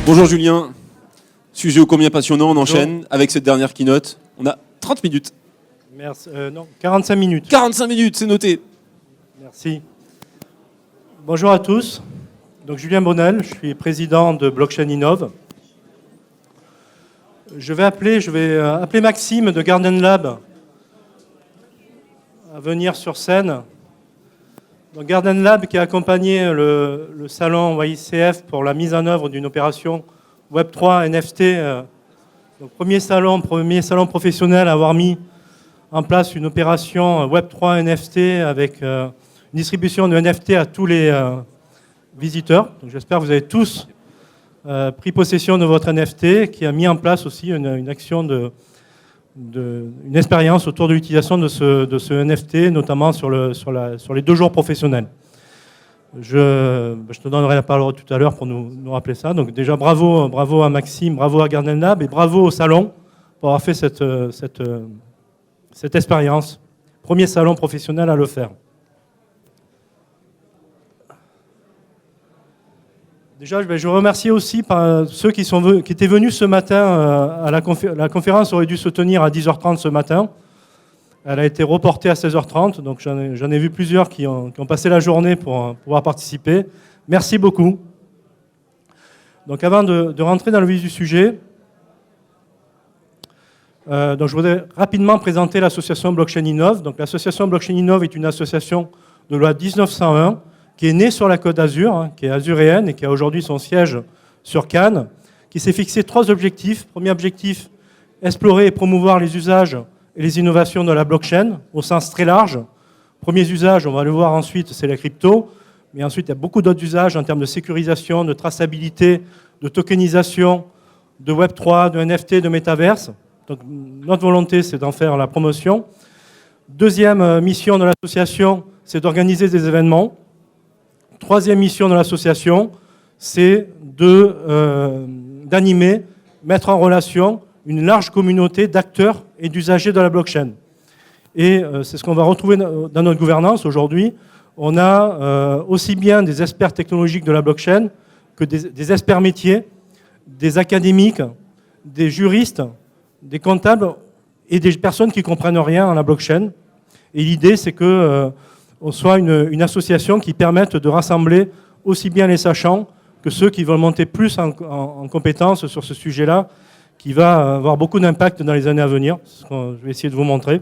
Bonjour Julien, sujet ô combien passionnant, on enchaîne avec cette dernière keynote. On a 30 minutes. Merci. Non, 45 minutes. 45 minutes, c'est noté. Merci. Bonjour à tous. Donc Julien Bonnel, je suis président de Blockchain Innov. Je vais appeler Maxime de Garden Lab à venir sur scène. Donc Garden Lab qui a accompagné le salon YCF pour la mise en œuvre d'une opération Web3 NFT. Donc premier salon professionnel à avoir mis en place une opération Web3 NFT avec une distribution de NFT à tous les visiteurs. Donc j'espère que vous avez tous pris possession de votre NFT, qui a mis en place aussi une action une expérience autour de l'utilisation de ce NFT, notamment sur les 2 jours professionnels. Je te donnerai la parole tout à l'heure pour nous rappeler ça. Donc déjà bravo à Maxime, bravo à Garden Lab et bravo au salon pour avoir fait cette expérience. Premier salon professionnel à le faire. Déjà, je remercie aussi ceux qui étaient venus ce matin à la conférence aurait dû se tenir à 10h30 ce matin. Elle a été reportée à 16h30, donc j'en ai vu plusieurs qui ont passé la journée pour pouvoir participer. Merci beaucoup. Donc avant de rentrer dans le vif du sujet, donc je voudrais rapidement présenter l'association Blockchain Innov. Donc l'association Blockchain Innov est une association de loi 1901 qui est née sur la Côte d'Azur, qui est azuréenne et qui a aujourd'hui son siège sur Cannes, qui s'est fixé 3 objectifs. Premier objectif, explorer et promouvoir les usages et les innovations de la blockchain au sens très large. Premiers usages, on va le voir ensuite, c'est la crypto, mais ensuite il y a beaucoup d'autres usages en termes de sécurisation, de traçabilité, de tokenisation, de Web3, de NFT, de métaverse. Donc notre volonté, c'est d'en faire la promotion. Deuxième mission de l'association, c'est d'organiser des événements. Troisième mission de l'association, c'est d'animer, mettre en relation une large communauté d'acteurs et d'usagers de la blockchain. Et c'est ce qu'on va retrouver dans notre gouvernance aujourd'hui. On a aussi bien des experts technologiques de la blockchain que des experts métiers, des académiques, des juristes, des comptables et des personnes qui ne comprennent rien à la blockchain. Et l'idée, c'est que on soit une association qui permette de rassembler aussi bien les sachants que ceux qui veulent monter plus en compétences sur ce sujet-là, qui va avoir beaucoup d'impact dans les années à venir. C'est ce que je vais essayer de vous montrer.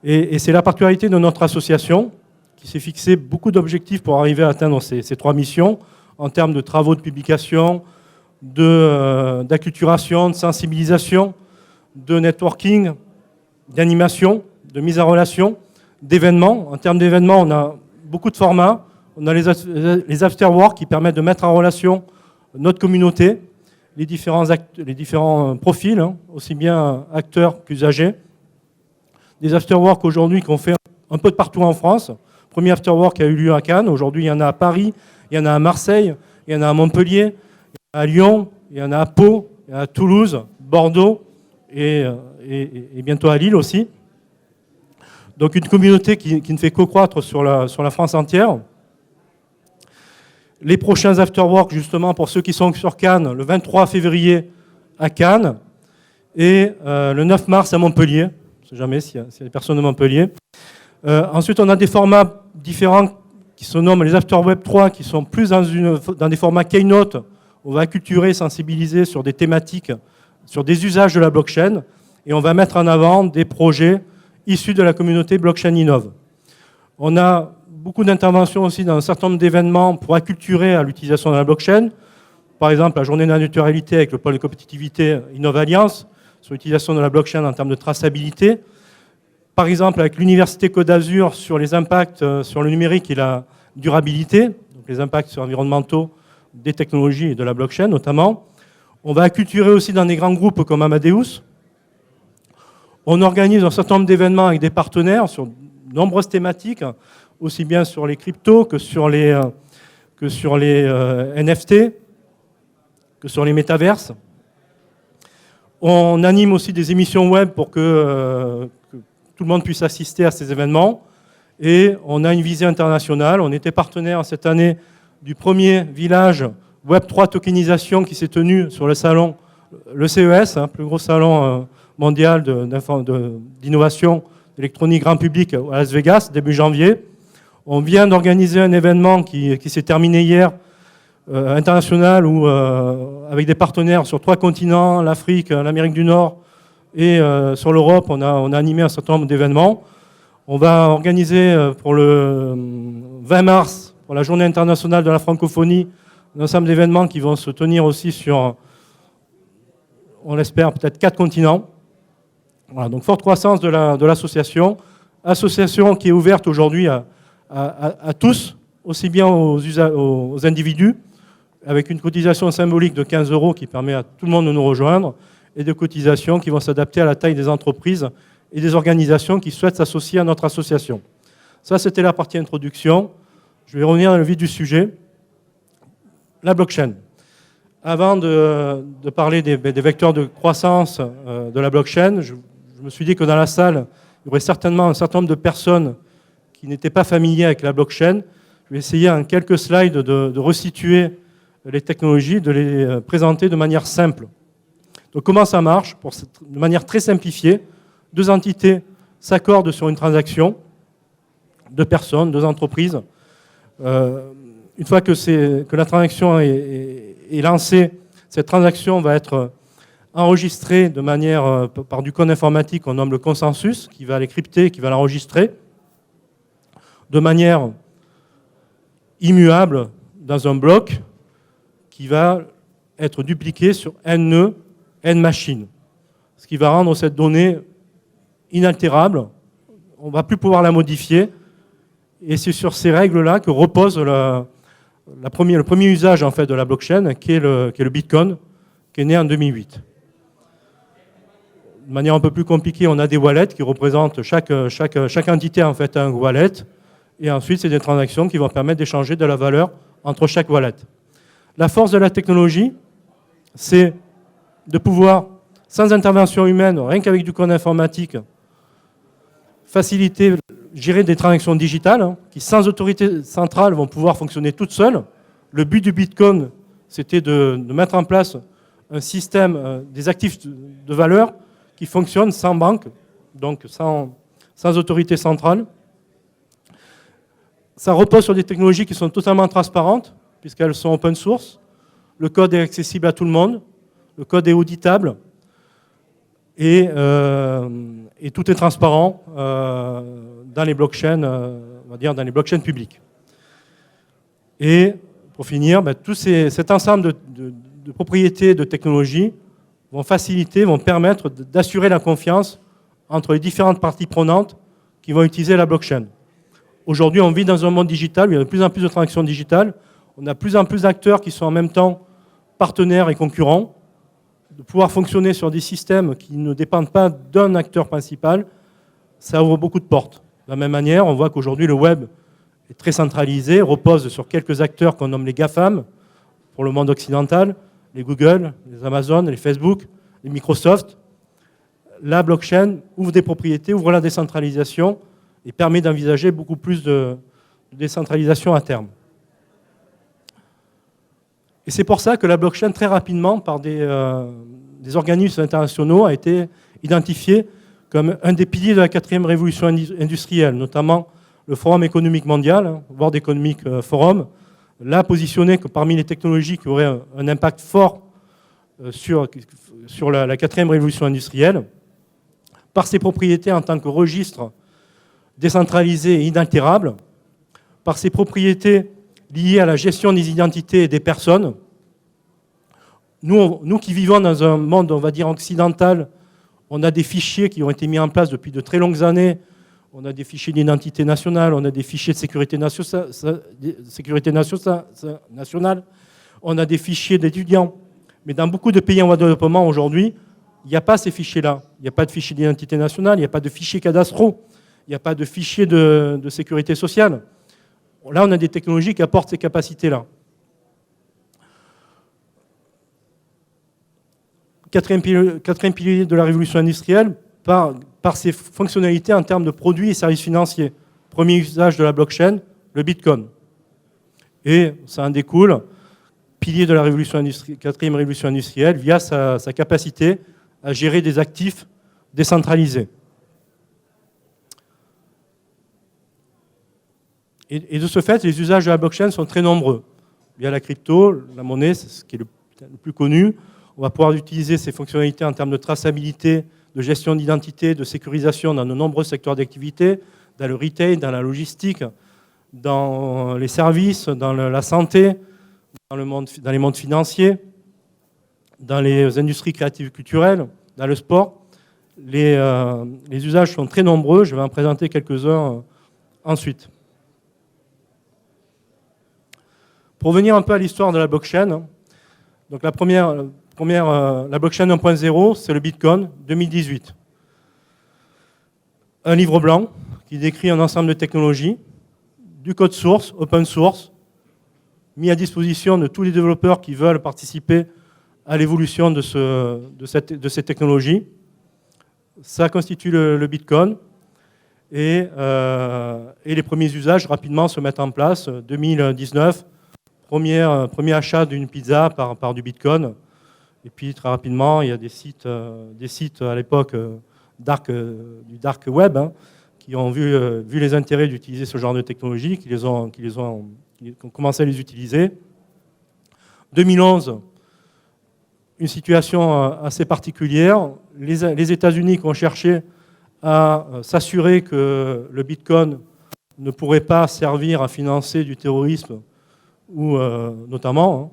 Et c'est la particularité de notre association, qui s'est fixé beaucoup d'objectifs pour arriver à atteindre ces 3 missions, en termes de travaux de publication, d'acculturation, de sensibilisation, de networking, d'animation, de mise en relation, d'événements. En termes d'événements, on a beaucoup de formats. On a les afterworks qui permettent de mettre en relation notre communauté, les différents profils, aussi bien acteurs qu'usagers. Des afterworks aujourd'hui qu'on fait un peu de partout en France. Premier afterwork a eu lieu à Cannes. Aujourd'hui, il y en a à Paris, il y en a à Marseille, il y en a à Montpellier, il y en a à Lyon, il y en a à Pau, il y en a à Toulouse, Bordeaux et bientôt à Lille aussi. Donc une communauté qui ne fait qu'accroître sur la France entière. Les prochains afterworks, justement, pour ceux qui sont sur Cannes, le 23 février à Cannes et le 9 mars à Montpellier. Je ne sais jamais s'il y a des personnes de Montpellier. Ensuite, on a des formats différents qui se nomment les After Web 3, qui sont plus dans des formats Keynote. On va acculturer, sensibiliser sur des thématiques, sur des usages de la blockchain. Et on va mettre en avant des projets issus de la communauté Blockchain Innov. On a beaucoup d'interventions aussi dans un certain nombre d'événements pour acculturer à l'utilisation de la blockchain. Par exemple, la journée de la neutralité avec le pôle de compétitivité Innov Alliance sur l'utilisation de la blockchain en termes de traçabilité. Par exemple, avec l'Université Côte d'Azur sur les impacts sur le numérique et la durabilité, donc les impacts environnementaux des technologies et de la blockchain notamment. On va acculturer aussi dans des grands groupes comme Amadeus. On organise un certain nombre d'événements avec des partenaires sur de nombreuses thématiques, aussi bien sur les cryptos que sur les NFT, que sur les métaverses. On anime aussi des émissions web pour que tout le monde puisse assister à ces événements. Et on a une visée internationale. On était partenaire cette année du premier village Web3 tokenisation qui s'est tenue sur le salon, le CES, plus gros salon mondial d'innovation électronique grand public à Las Vegas, début janvier. On vient d'organiser un événement qui s'est terminé hier, international, où, avec des partenaires sur 3 continents, l'Afrique, l'Amérique du Nord et sur l'Europe, on a animé un certain nombre d'événements. On va organiser pour le 20 mars, pour la journée internationale de la francophonie, un ensemble d'événements qui vont se tenir aussi sur, on l'espère, peut-être 4 continents. Voilà, donc forte croissance de l'association. Association qui est ouverte aujourd'hui à tous, aussi bien aux individus, avec une cotisation symbolique de 15 € qui permet à tout le monde de nous rejoindre, et des cotisations qui vont s'adapter à la taille des entreprises et des organisations qui souhaitent s'associer à notre association. Ça, c'était la partie introduction. Je vais revenir dans le vif du sujet. La blockchain. Avant de parler des vecteurs de croissance de la blockchain, je me suis dit que dans la salle, il y aurait certainement un certain nombre de personnes qui n'étaient pas familiers avec la blockchain. Je vais essayer en quelques slides de resituer les technologies, de les présenter de manière simple. Donc comment ça marche? De manière très simplifiée, 2 entités s'accordent sur une transaction, 2 personnes, 2 entreprises. Une fois que la transaction est lancée, cette transaction va être enregistrée de manière, par du code informatique qu'on nomme le consensus, qui va les crypter, qui va l'enregistrer, de manière immuable dans un bloc qui va être dupliqué sur n nœuds, n machines. Ce qui va rendre cette donnée inaltérable. On ne va plus pouvoir la modifier. Et c'est sur ces règles-là que repose le premier usage en fait, de la blockchain, qui est le Bitcoin, qui est né en 2008. De manière un peu plus compliquée, on a des wallets qui représentent chaque entité en fait, un wallet. Et ensuite, c'est des transactions qui vont permettre d'échanger de la valeur entre chaque wallet. La force de la technologie, c'est de pouvoir, sans intervention humaine, rien qu'avec du code informatique, faciliter, gérer des transactions digitales qui, sans autorité centrale, vont pouvoir fonctionner toutes seules. Le but du Bitcoin, c'était de mettre en place un système des actifs de valeur qui fonctionne sans banque, donc sans autorité centrale. Ça repose sur des technologies qui sont totalement transparentes, puisqu'elles sont open source. Le code est accessible à tout le monde. Le code est auditable. Et tout est transparent dans les blockchains, on va dire dans les blockchains publiques. Et pour finir, tout cet ensemble de propriétés, de technologies vont faciliter, vont permettre d'assurer la confiance entre les différentes parties prenantes qui vont utiliser la blockchain. Aujourd'hui, on vit dans un monde digital où il y a de plus en plus de transactions digitales. On a de plus en plus d'acteurs qui sont en même temps partenaires et concurrents. De pouvoir fonctionner sur des systèmes qui ne dépendent pas d'un acteur principal, ça ouvre beaucoup de portes. De la même manière, on voit qu'aujourd'hui, le web est très centralisé, repose sur quelques acteurs qu'on nomme les GAFAM, pour le monde occidental, les Google, les Amazon, les Facebook, les Microsoft. La blockchain ouvre des propriétés, ouvre la décentralisation et permet d'envisager beaucoup plus de décentralisation à terme. Et c'est pour ça que la blockchain, très rapidement, par des organismes internationaux, a été identifiée comme un des piliers de la 4e révolution industrielle, notamment le Forum économique mondial, World Economic Forum, l'a positionné que parmi les technologies qui auraient un impact fort sur la 4e révolution industrielle, par ses propriétés en tant que registre décentralisé et inaltérable, par ses propriétés liées à la gestion des identités et des personnes. Nous qui vivons dans un monde, on va dire, occidental, on a des fichiers qui ont été mis en place depuis de très longues années. On a des fichiers d'identité nationale, on a des fichiers de sécurité nationale, on a des fichiers d'étudiants. Mais dans beaucoup de pays en voie de développement aujourd'hui, il n'y a pas ces fichiers-là. Il n'y a pas de fichiers d'identité nationale, il n'y a pas de fichiers cadastraux, il n'y a pas de fichiers de sécurité sociale. Là, on a des technologies qui apportent ces capacités-là. Quatrième pilier de la révolution industrielle, par ses fonctionnalités en termes de produits et services financiers. Premier usage de la blockchain, le Bitcoin. Et ça en découle pilier de la quatrième révolution industrielle via sa capacité à gérer des actifs décentralisés. Et de ce fait, les usages de la blockchain sont très nombreux. Via la crypto, la monnaie, c'est ce qui est le plus connu. On va pouvoir utiliser ces fonctionnalités en termes de traçabilité, de gestion d'identité, de sécurisation dans de nombreux secteurs d'activité, dans le retail, dans la logistique, dans les services, dans la santé, dans les mondes financiers, dans les industries créatives et culturelles, dans le sport. Les usages sont très nombreux. Je vais en présenter quelques-uns ensuite. Pour revenir un peu à l'histoire de la blockchain, donc la blockchain 1.0, c'est le Bitcoin 2018. Un livre blanc qui décrit un ensemble de technologies, du code source, open source, mis à disposition de tous les développeurs qui veulent participer à l'évolution de ces technologies. Ça constitue le Bitcoin et les premiers usages rapidement se mettent en place. 2019, premier achat d'une pizza par du Bitcoin. Et puis très rapidement, il y a des sites à l'époque du dark web qui ont vu les intérêts d'utiliser ce genre de technologie, qui ont commencé à les utiliser. 2011, une situation assez particulière. Les États-Unis qui ont cherché à s'assurer que le Bitcoin ne pourrait pas servir à financer du terrorisme, ou notamment,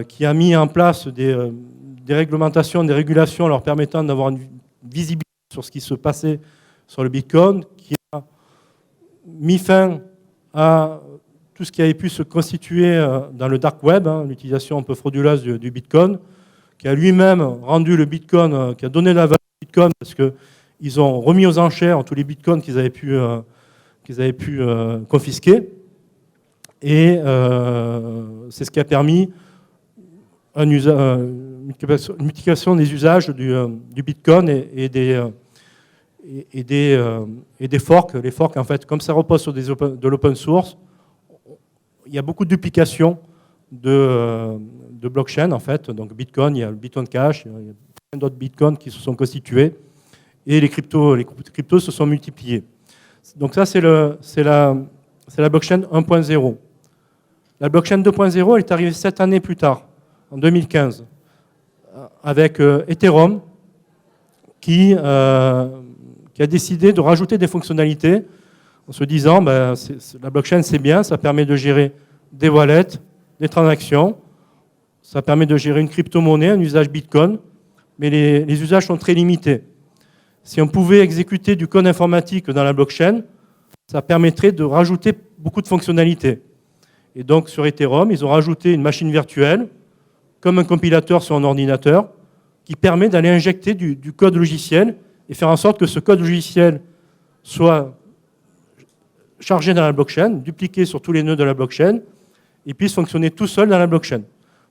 qui a mis en place des réglementations, des régulations leur permettant d'avoir une visibilité sur ce qui se passait sur le Bitcoin, qui a mis fin à tout ce qui avait pu se constituer dans le dark web, l'utilisation un peu frauduleuse du Bitcoin, qui a lui-même rendu le Bitcoin, qui a donné la valeur au Bitcoin parce qu'ils ont remis aux enchères tous les Bitcoins qu'ils avaient pu confisquer. Et c'est ce qui a permis une multiplication des usages du Bitcoin et des forks. Les forks, en fait, comme ça repose sur de l'open source, il y a beaucoup de duplications de blockchain, en fait. Donc Bitcoin, il y a le Bitcoin Cash, il y a plein d'autres Bitcoins qui se sont constitués, et les cryptos se sont multipliés. Donc ça, c'est la blockchain 1.0. La blockchain 2.0 est arrivée 7 années plus tard, en 2015, avec Ethereum, qui a décidé de rajouter des fonctionnalités en se disant la blockchain c'est bien, ça permet de gérer des wallets, des transactions, ça permet de gérer une crypto-monnaie, un usage Bitcoin, mais les usages sont très limités. Si on pouvait exécuter du code informatique dans la blockchain, ça permettrait de rajouter beaucoup de fonctionnalités. Et donc sur Ethereum, ils ont rajouté une machine virtuelle, comme un compilateur sur un ordinateur, qui permet d'aller injecter du code logiciel et faire en sorte que ce code logiciel soit chargé dans la blockchain, dupliqué sur tous les nœuds de la blockchain, et puisse fonctionner tout seul dans la blockchain.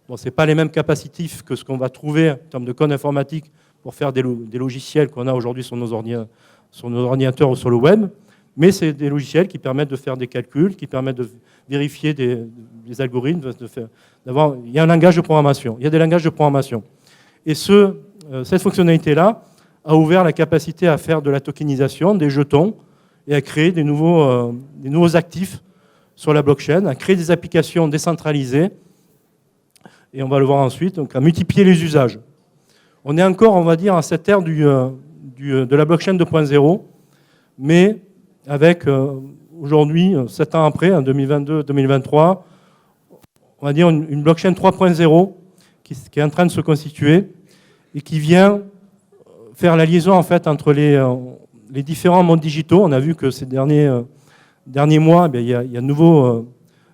Bon, ce n'est pas les mêmes capacitifs que ce qu'on va trouver en termes de code informatique pour faire des logiciels qu'on a aujourd'hui sur nos ordinateurs ou sur le web, mais c'est des logiciels qui permettent de faire des calculs, qui permettent de vérifier des algorithmes. Il y a un langage de programmation. Il y a des langages de programmation. Et cette fonctionnalité-là a ouvert la capacité à faire de la tokenisation, des jetons, et à créer des nouveaux actifs sur la blockchain, à créer des applications décentralisées, et on va le voir ensuite, donc à multiplier les usages. On est encore, on va dire, à cette ère de la blockchain 2.0, mais avec aujourd'hui, 7 ans après, en 2022-2023, on va dire une blockchain 3.0 qui est en train de se constituer et qui vient faire la liaison en fait entre les différents mondes digitaux. On a vu que ces derniers mois, il y a de nouveaux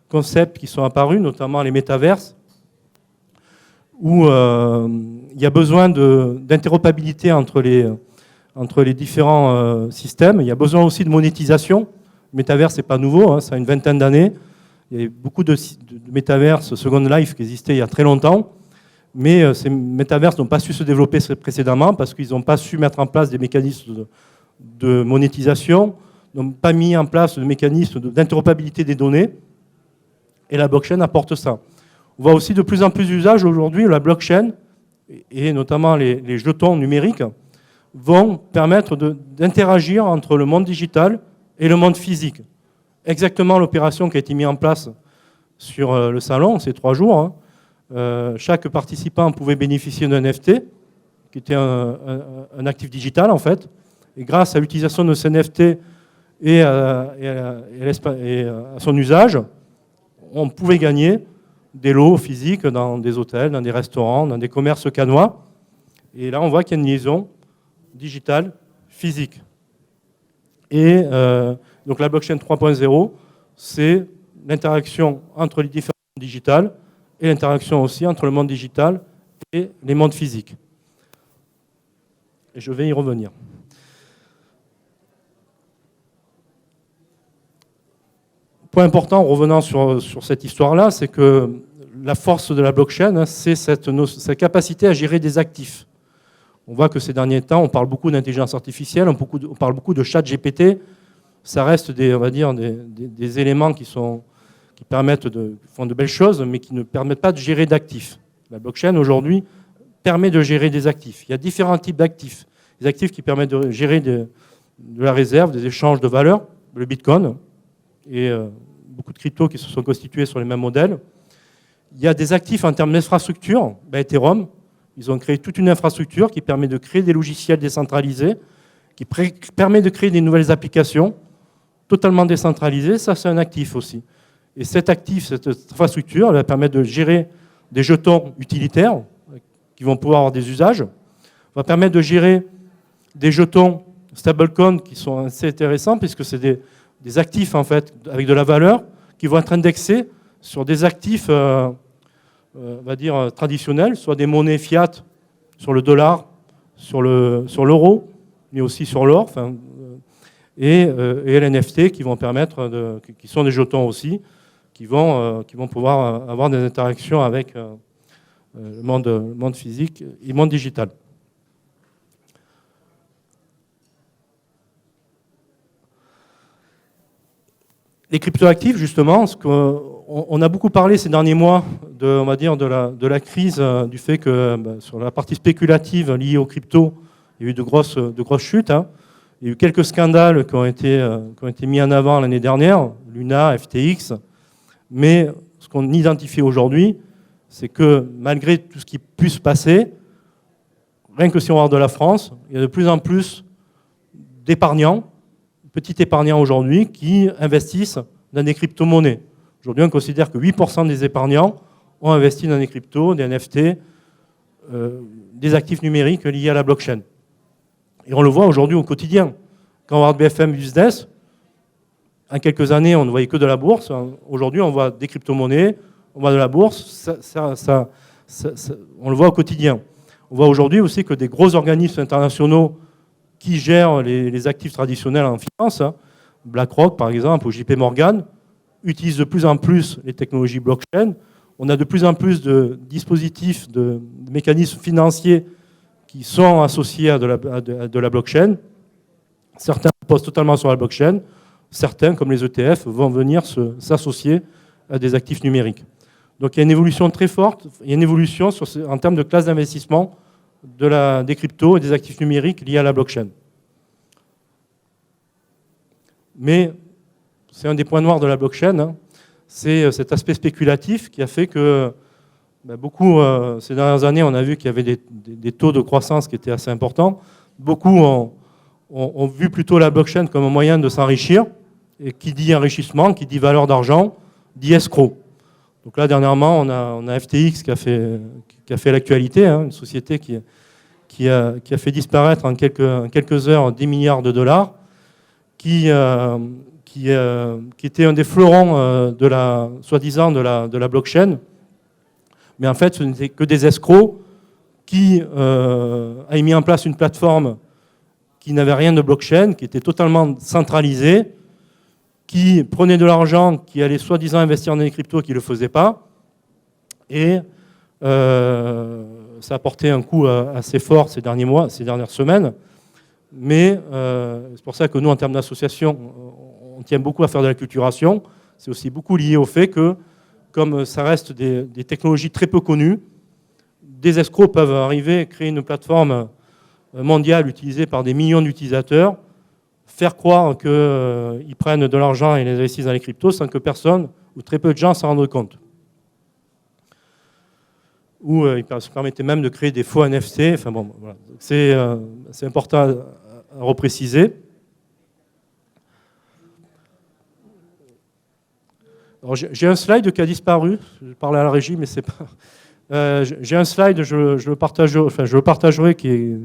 concepts qui sont apparus, notamment les métaverses, où il y a besoin d'interopérabilité entre les différents systèmes. Il y a besoin aussi de monétisation. Le métavers, ce n'est pas nouveau, ça a une vingtaine d'années. Il y a beaucoup de métaverses Second Life qui existaient il y a très longtemps, mais ces métaverses n'ont pas su se développer précédemment parce qu'ils n'ont pas su mettre en place des mécanismes de monétisation, n'ont pas mis en place de mécanismes d'interopérabilité des données, et la blockchain apporte ça. On voit aussi de plus en plus d'usages aujourd'hui, la blockchain, et notamment les jetons numériques, vont permettre d'interagir entre le monde digital et le monde physique. Exactement l'opération qui a été mise en place sur le salon, ces 3 jours. Hein. Chaque participant pouvait bénéficier d'un NFT, qui était un actif digital en fait. Et grâce à l'utilisation de ce NFT et à son usage, on pouvait gagner des lots physiques dans des hôtels, dans des restaurants, dans des commerces canois. Et là, on voit qu'il y a une liaison digitale, physique. Et donc la blockchain 3.0, c'est l'interaction entre les différents mondes digitales et l'interaction aussi entre le monde digital et les mondes physiques. Et je vais y revenir. Point important, en revenant sur cette histoire-là, c'est que la force de la blockchain, c'est sa capacité à gérer des actifs. On voit que ces derniers temps, on parle beaucoup d'intelligence artificielle, on parle beaucoup de chat GPT. Ça reste on va dire, des éléments qui font de belles choses, mais qui ne permettent pas de gérer d'actifs. La blockchain, aujourd'hui, permet de gérer des actifs. Il y a différents types d'actifs. Des actifs qui permettent de gérer de la réserve, des échanges de valeurs, le Bitcoin, et beaucoup de cryptos qui se sont constitués sur les mêmes modèles. Il y a des actifs en termes d'infrastructure. Ethereum, ils ont créé toute une infrastructure qui permet de créer des logiciels décentralisés, qui permet de créer des nouvelles applications totalement décentralisées. Ça, c'est un actif aussi. Et cet actif, cette infrastructure, elle va permettre de gérer des jetons utilitaires qui vont pouvoir avoir des usages, va permettre de gérer des jetons stablecoin qui sont assez intéressants puisque c'est des actifs en fait avec de la valeur qui vont être indexés sur des actifs on va dire traditionnels, soit des monnaies fiat sur le dollar, sur l'euro, mais aussi sur l'or, et les NFT qui vont permettre qui sont des jetons aussi, qui vont pouvoir avoir des interactions avec le monde physique et le monde digital. Les cryptoactifs, justement, on a beaucoup parlé ces derniers mois on va dire, de la crise, du fait que sur la partie spéculative liée aux cryptos, il y a eu de grosses chutes. Hein. Il y a eu quelques scandales qui ont été mis en avant l'année dernière, Luna, FTX. Mais ce qu'on identifie aujourd'hui, c'est que malgré tout ce qui puisse se passer, rien que si on regarde de la France, il y a de plus en plus d'épargnants, petits épargnants aujourd'hui, qui investissent dans des crypto-monnaies. Aujourd'hui, on considère que 8% des épargnants ont investi dans des cryptos, des NFT, des actifs numériques liés à la blockchain. Et on le voit aujourd'hui au quotidien. Quand on regarde BFM Business, en quelques années, on ne voyait que de la bourse. Aujourd'hui, on voit des crypto-monnaies, on voit de la bourse. On le voit au quotidien. On voit aujourd'hui aussi que des gros organismes internationaux qui gèrent les actifs traditionnels en finance, hein, BlackRock par exemple, ou JP Morgan, utilisent de plus en plus les technologies blockchain. On a de plus en plus de dispositifs, de mécanismes financiers qui sont associés à de la blockchain. Certains posent totalement sur la blockchain. Certains, comme les ETF, vont venir s'associer à des actifs numériques. Donc il y a une évolution très forte, il y a une évolution en termes de classe d'investissement des cryptos et des actifs numériques liés à la blockchain. Mais c'est un des points noirs de la blockchain, hein, c'est cet aspect spéculatif qui a fait que beaucoup, ces dernières années, on a vu qu'il y avait des taux de croissance qui étaient assez importants. Beaucoup ont vu plutôt la blockchain comme un moyen de s'enrichir, et qui dit enrichissement, qui dit valeur d'argent, dit escroc. Donc là, dernièrement, on a FTX qui a fait l'actualité, hein, une société qui a fait disparaître en quelques heures 10 milliards de dollars, qui était un des fleurons soi-disant de la blockchain. Mais en fait, ce n'était que des escrocs qui a mis en place une plateforme qui n'avait rien de blockchain, qui était totalement centralisée, qui prenait de l'argent, qui allait soi-disant investir dans les cryptos, qui ne le faisait pas. Et ça a porté un coup assez fort ces derniers mois, ces dernières semaines. Mais c'est pour ça que nous, en termes d'association, on tient beaucoup à faire de la culturation. C'est aussi beaucoup lié au fait que comme ça reste des technologies très peu connues, des escrocs peuvent arriver à créer une plateforme mondiale utilisée par des millions d'utilisateurs, faire croire qu'ils prennent de l'argent et les investissent dans les cryptos sans que personne ou très peu de gens s'en rendent compte. Ou ils se permettaient même de créer des faux NFT. Enfin bon, voilà. C'est important à repréciser. J'ai un slide qui a disparu. Je parlais à la régie, mais c'est pas. J'ai un slide, je le partagerai, qui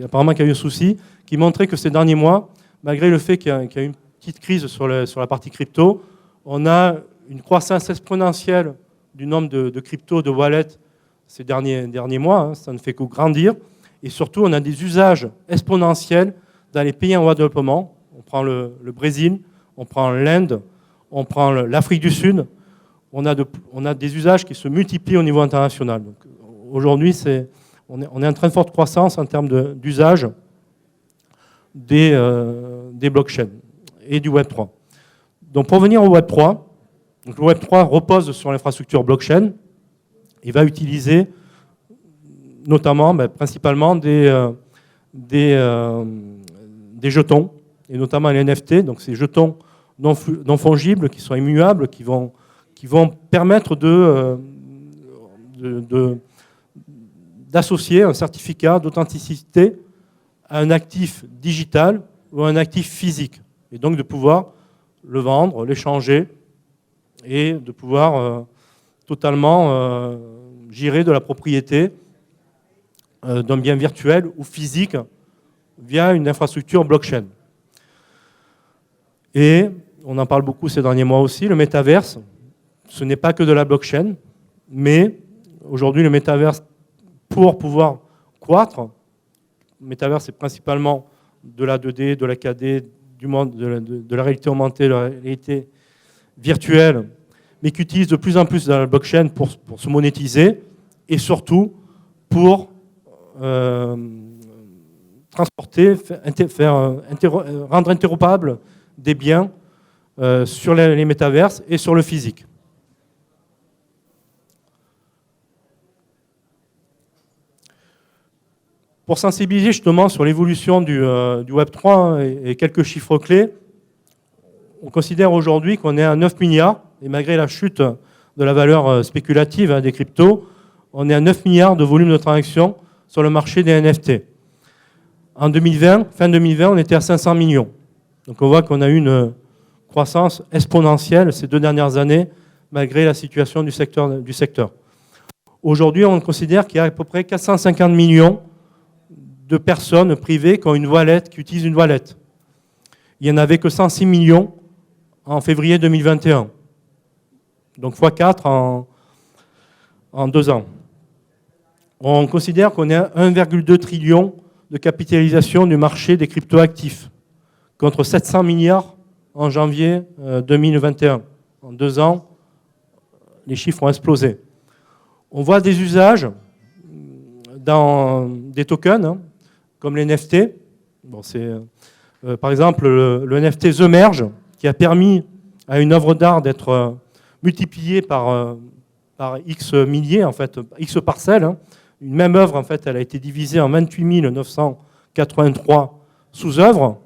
apparemment qui a eu un souci, qui montrait que ces derniers mois, malgré le fait qu'il y a eu une petite crise sur la partie crypto, on a une croissance exponentielle du nombre de cryptos, de wallets ces derniers mois. Hein, ça ne fait que grandir. Et surtout, on a des usages exponentiels dans les pays en voie de développement. On prend le Brésil, on prend l'Inde, on prend l'Afrique du Sud. On a des usages qui se multiplient au niveau international. Aujourd'hui, on est en train de forte croissance en termes d'usage des blockchains et du Web3. Donc pour venir au Web3, donc le Web3 repose sur l'infrastructure blockchain. Il va utiliser notamment, principalement des jetons, et notamment les NFT, donc ces jetons non fongibles qui sont immuables, qui vont permettre d'associer un certificat d'authenticité à un actif digital ou à un actif physique, et donc de pouvoir le vendre, l'échanger, et de pouvoir totalement gérer de la propriété d'un bien virtuel ou physique via une infrastructure blockchain. Et on en parle beaucoup ces derniers mois aussi, le métaverse, ce n'est pas que de la blockchain, mais aujourd'hui le métaverse, pour pouvoir croître, le métaverse c'est principalement de la 2D, de la 4D, du monde, de la réalité augmentée, de la réalité virtuelle, mais qui utilise de plus en plus la blockchain pour se monétiser et surtout pour transporter, rendre interopérables des biens sur les métaverses et sur le physique. Pour sensibiliser justement sur l'évolution du Web3 et quelques chiffres clés, on considère aujourd'hui qu'on est à 9 milliards, et malgré la chute de la valeur spéculative des cryptos, on est à 9 milliards de volume de transactions sur le marché des NFT. En 2020, fin 2020, on était à 500 millions. Donc on voit qu'on a eu une croissance exponentielle ces 2 dernières années, malgré la situation du secteur. Aujourd'hui, on considère qu'il y a à peu près 450 millions de personnes privées qui ont une wallet, qui utilisent une wallet. Il n'y en avait que 106 millions en février 2021. Donc x4 en 2 ans. On considère qu'on est à 1,2 trillion de capitalisation du marché des cryptoactifs, contre 700 milliards en janvier 2021. En 2 ans, les chiffres ont explosé. On voit des usages dans des tokens, comme les NFT. Bon, par exemple, le NFT The Merge, qui a permis à une œuvre d'art d'être multipliée par X milliers, en fait, X parcelles. Hein. Une même œuvre, en fait, elle a été divisée en 28 983 sous-œuvres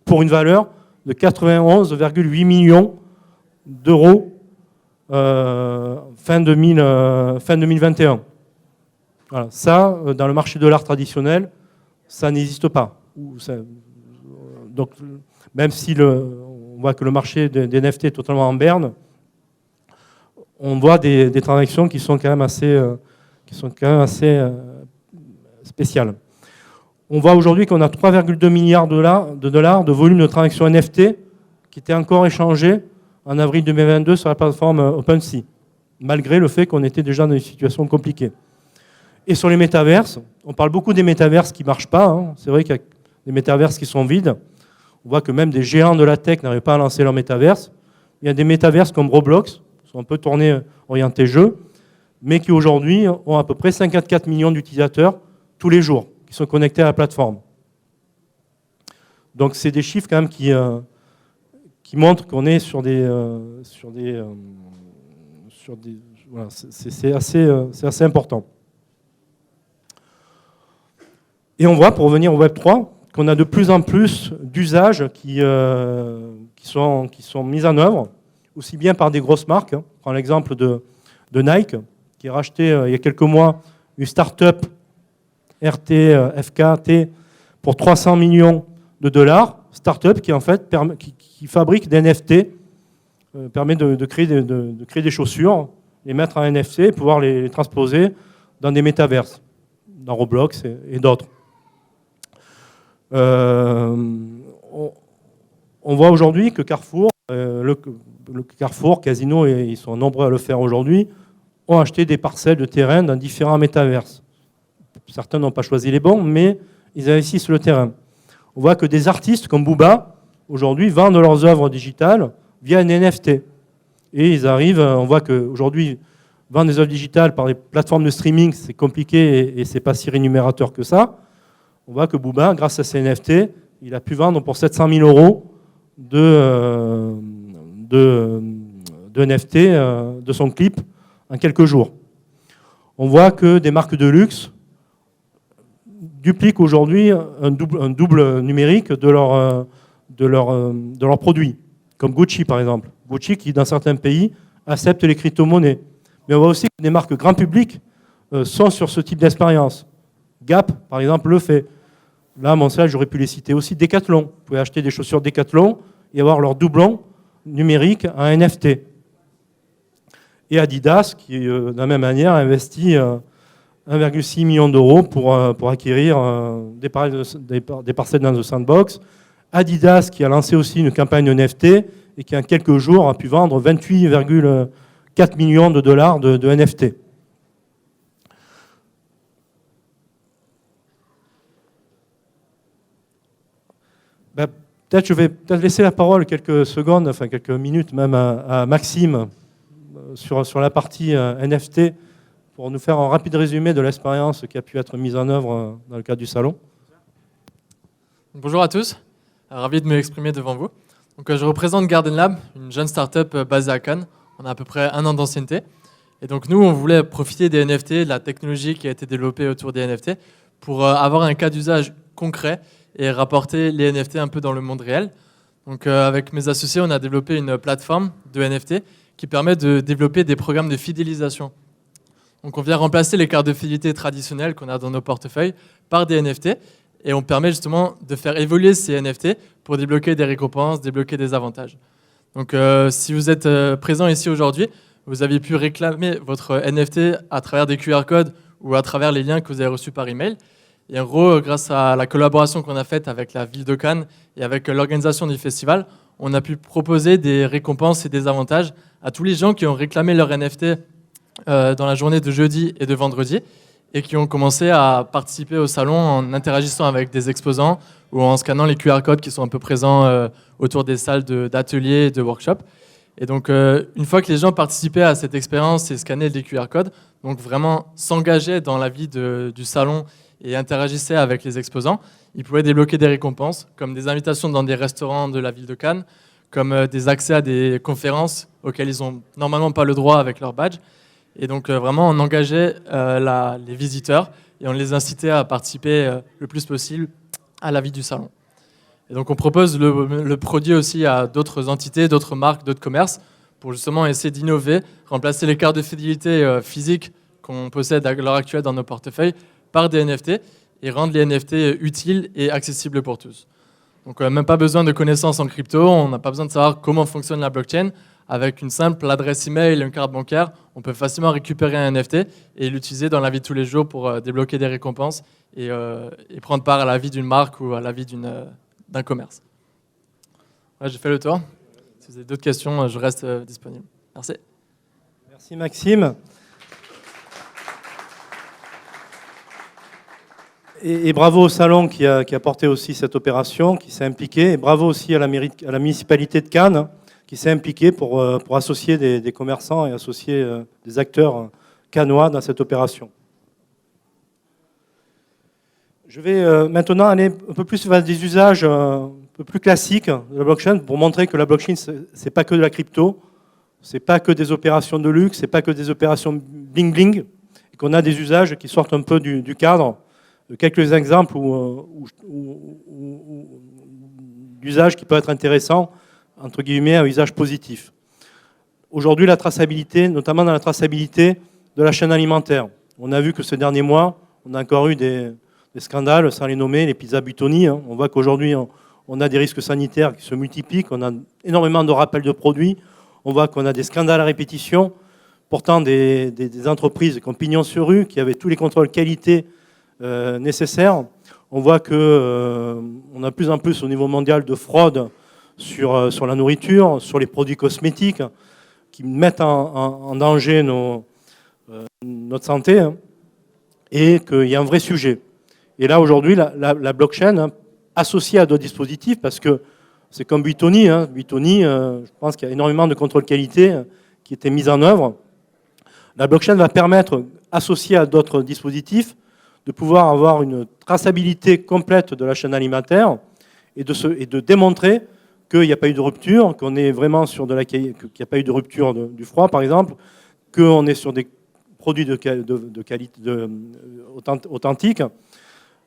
pour une valeur de 91,8 millions d'euros fin 2021. Voilà. Ça, dans le marché de l'art traditionnel, ça n'existe pas. Donc, même si on voit que le marché des NFT est totalement en berne, on voit des transactions qui sont quand même assez spéciales. On voit aujourd'hui qu'on a 3,2 milliards de dollars de volume de transactions NFT qui étaient encore échangés en avril 2022 sur la plateforme OpenSea, malgré le fait qu'on était déjà dans une situation compliquée. Et sur les métaverses, on parle beaucoup des métaverses qui ne marchent pas. Hein. C'est vrai qu'il y a des métaverses qui sont vides. On voit que même des géants de la tech n'arrivent pas à lancer leur métaverse. Il y a des métaverses comme Roblox, qui sont un peu tournés, orientés jeux, mais qui aujourd'hui ont à peu près 54 millions d'utilisateurs tous les jours, qui sont connectés à la plateforme. Donc c'est des chiffres quand même qui montrent qu'on est sur voilà, c'est assez important. Et on voit, pour revenir au Web 3, qu'on a de plus en plus d'usages qui sont mis en œuvre, aussi bien par des grosses marques. On prend l'exemple de Nike, qui a racheté il y a quelques mois une start-up RTFKT pour 300 millions de dollars. Start-up qui, en fait, qui fabrique des NFT, permet de créer des chaussures, les mettre en NFT et pouvoir les transposer dans des métaverses, dans Roblox et d'autres. On voit aujourd'hui que Carrefour, le Carrefour, Casino, et ils sont nombreux à le faire aujourd'hui, ont acheté des parcelles de terrain dans différents métaverses. Certains n'ont pas choisi les bons, mais ils investissent sur le terrain. On voit que des artistes comme Booba, aujourd'hui, vendent leurs œuvres digitales via un NFT. Et ils arrivent, on voit qu'aujourd'hui, vendre des œuvres digitales par les plateformes de streaming, c'est compliqué et c'est pas si rémunérateur que ça. On voit que Booba, grâce à ces NFT, il a pu vendre pour 700 000 euros de NFT de son clip en quelques jours. On voit que des marques de luxe dupliquent aujourd'hui un double numérique de leurs produits, comme Gucci par exemple. Gucci qui, dans certains pays, accepte les crypto-monnaies. Mais on voit aussi que des marques grand public sont sur ce type d'expérience. Gap, par exemple, le fait. Là, à mon sens, j'aurais pu les citer aussi. Decathlon. Vous pouvez acheter des chaussures Decathlon et avoir leur doublon numérique en NFT. Et Adidas, qui, de la même manière, a investi 1,6 million d'euros pour acquérir des parcelles dans The Sandbox. Adidas, qui a lancé aussi une campagne NFT et qui, en quelques jours, a pu vendre 28,4 millions de dollars de NFT. Je vais peut-être laisser la parole quelques secondes, enfin quelques minutes même à Maxime sur la partie NFT pour nous faire un rapide résumé de l'expérience qui a pu être mise en œuvre dans le cadre du salon. Bonjour à tous, ravi de m'exprimer devant vous. Donc, je représente Garden Lab, une jeune start-up basée à Cannes. On a à peu près 1 an d'ancienneté. Et donc nous, on voulait profiter des NFT, de la technologie qui a été développée autour des NFT, pour avoir un cas d'usage concret et rapporter les NFT un peu dans le monde réel. Donc avec mes associés, on a développé une plateforme de NFT qui permet de développer des programmes de fidélisation. Donc on vient remplacer les cartes de fidélité traditionnelles qu'on a dans nos portefeuilles par des NFT et on permet justement de faire évoluer ces NFT pour débloquer des récompenses, débloquer des avantages. Donc si vous êtes présent ici aujourd'hui, vous avez pu réclamer votre NFT à travers des QR codes ou à travers les liens que vous avez reçus par email. Et en gros, grâce à la collaboration qu'on a faite avec la ville de Cannes et avec l'organisation du festival, on a pu proposer des récompenses et des avantages à tous les gens qui ont réclamé leur NFT dans la journée de jeudi et de vendredi et qui ont commencé à participer au salon en interagissant avec des exposants ou en scannant les QR codes qui sont un peu présents autour des salles d'ateliers et de workshops. Et donc, une fois que les gens participaient à cette expérience et scannaient des QR codes, donc vraiment s'engageaient dans la vie du salon et interagissaient avec les exposants, ils pouvaient débloquer des récompenses, comme des invitations dans des restaurants de la ville de Cannes, comme des accès à des conférences auxquelles ils n'ont normalement pas le droit avec leur badge. Et donc vraiment, on engageait les visiteurs et on les incitait à participer le plus possible à la vie du salon. Et donc on propose le produit aussi à d'autres entités, d'autres marques, d'autres commerces, pour justement essayer d'innover, remplacer les cartes de fidélité physiques qu'on possède à l'heure actuelle dans nos portefeuilles par des NFT et rendre les NFT utiles et accessibles pour tous. Donc même pas besoin de connaissances en crypto, on n'a pas besoin de savoir comment fonctionne la blockchain. Avec une simple adresse email et une carte bancaire, on peut facilement récupérer un NFT et l'utiliser dans la vie de tous les jours pour débloquer des récompenses et prendre part à la vie d'une marque ou à la vie d'un commerce. Voilà, j'ai fait le tour. Si vous avez d'autres questions, je reste disponible. Merci. Merci Maxime. Et bravo au salon qui a porté aussi cette opération, qui s'est impliqué. Et bravo aussi à la municipalité de Cannes qui s'est impliquée pour associer des commerçants et associer des acteurs cannois dans cette opération. Je vais maintenant aller un peu plus vers des usages un peu plus classiques de la blockchain pour montrer que la blockchain, ce n'est pas que de la crypto. Ce n'est pas que des opérations de luxe, ce n'est pas que des opérations bling-bling, et qu'on a des usages qui sortent un peu du cadre. Quelques exemples d'usages qui peuvent être intéressants, entre guillemets, à usage positif. Aujourd'hui, la traçabilité, notamment dans la traçabilité de la chaîne alimentaire. On a vu que ces derniers mois, on a encore eu des scandales, sans les nommer, les pizzas Buitoni. On voit qu'aujourd'hui, on a des risques sanitaires qui se multiplient, on a énormément de rappels de produits, on voit qu'on a des scandales à répétition. Pourtant, des entreprises qui ont pignon sur rue, qui avaient tous les contrôles qualité nécessaires. On voit qu'on a de plus en plus au niveau mondial de fraude sur la nourriture, sur les produits cosmétiques, qui mettent en danger notre santé, et qu'il y a un vrai sujet. Et là, aujourd'hui, la blockchain, associée à d'autres dispositifs, parce que c'est comme Buitoni. Buitoni, je pense qu'il y a énormément de contrôle qualité qui étaient mis en œuvre. La blockchain va permettre, associée à d'autres dispositifs, de pouvoir avoir une traçabilité complète de la chaîne alimentaire et de démontrer qu'il n'y a pas eu de rupture, qu'on est vraiment sur qu'il n'y a pas eu de rupture du froid, par exemple, qu'on est sur des produits de qualité authentique,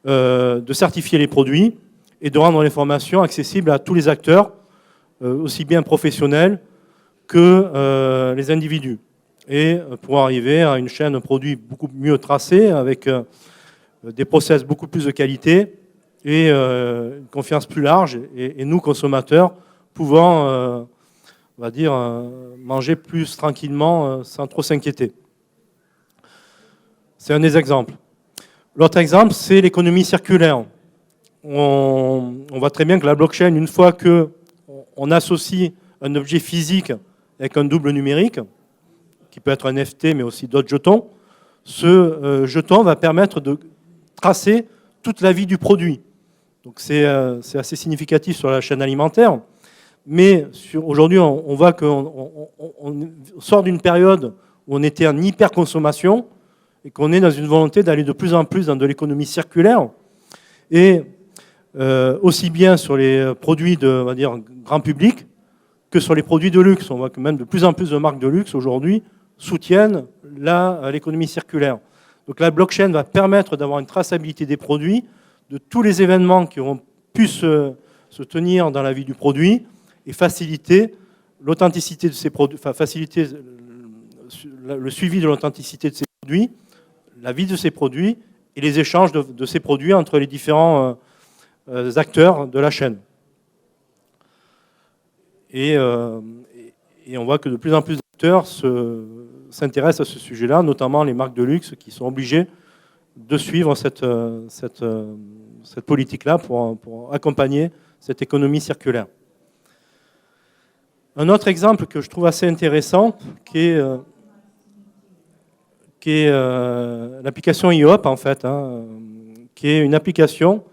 de certifier les produits et de rendre l'information accessible à tous les acteurs, aussi bien professionnels que les individus. Et pour arriver à une chaîne de produits beaucoup mieux tracée, avec des process beaucoup plus de qualité, et une confiance plus large, et nous, consommateurs, pouvant, on va dire, manger plus tranquillement sans trop s'inquiéter. C'est un des exemples. L'autre exemple, c'est l'économie circulaire. On voit très bien que la blockchain, une fois qu'on associe un objet physique avec un double numérique, qui peut être un NFT, mais aussi d'autres jetons, ce jeton va permettre de tracer toute la vie du produit. Donc c'est assez significatif sur la chaîne alimentaire. Mais aujourd'hui, on voit qu'on sort d'une période où on était en hyperconsommation et qu'on est dans une volonté d'aller de plus en plus dans de l'économie circulaire. Et aussi bien sur les produits de, on va dire, grand public que sur les produits de luxe. On voit que même de plus en plus de marques de luxe aujourd'hui soutiennent l'économie circulaire. Donc la blockchain va permettre d'avoir une traçabilité des produits, de tous les événements qui auront pu se tenir dans la vie du produit, et faciliter l'authenticité de ces produits, enfin faciliter le suivi de l'authenticité de ces produits, la vie de ces produits et les échanges de ces produits entre les différents acteurs de la chaîne. Et on voit que de plus en plus d'acteurs s'intéressent à ce sujet-là, notamment les marques de luxe qui sont obligées de suivre cette politique-là pour accompagner cette économie circulaire. Un autre exemple que je trouve assez intéressant, qui est l'application IOP, en fait, qui est une application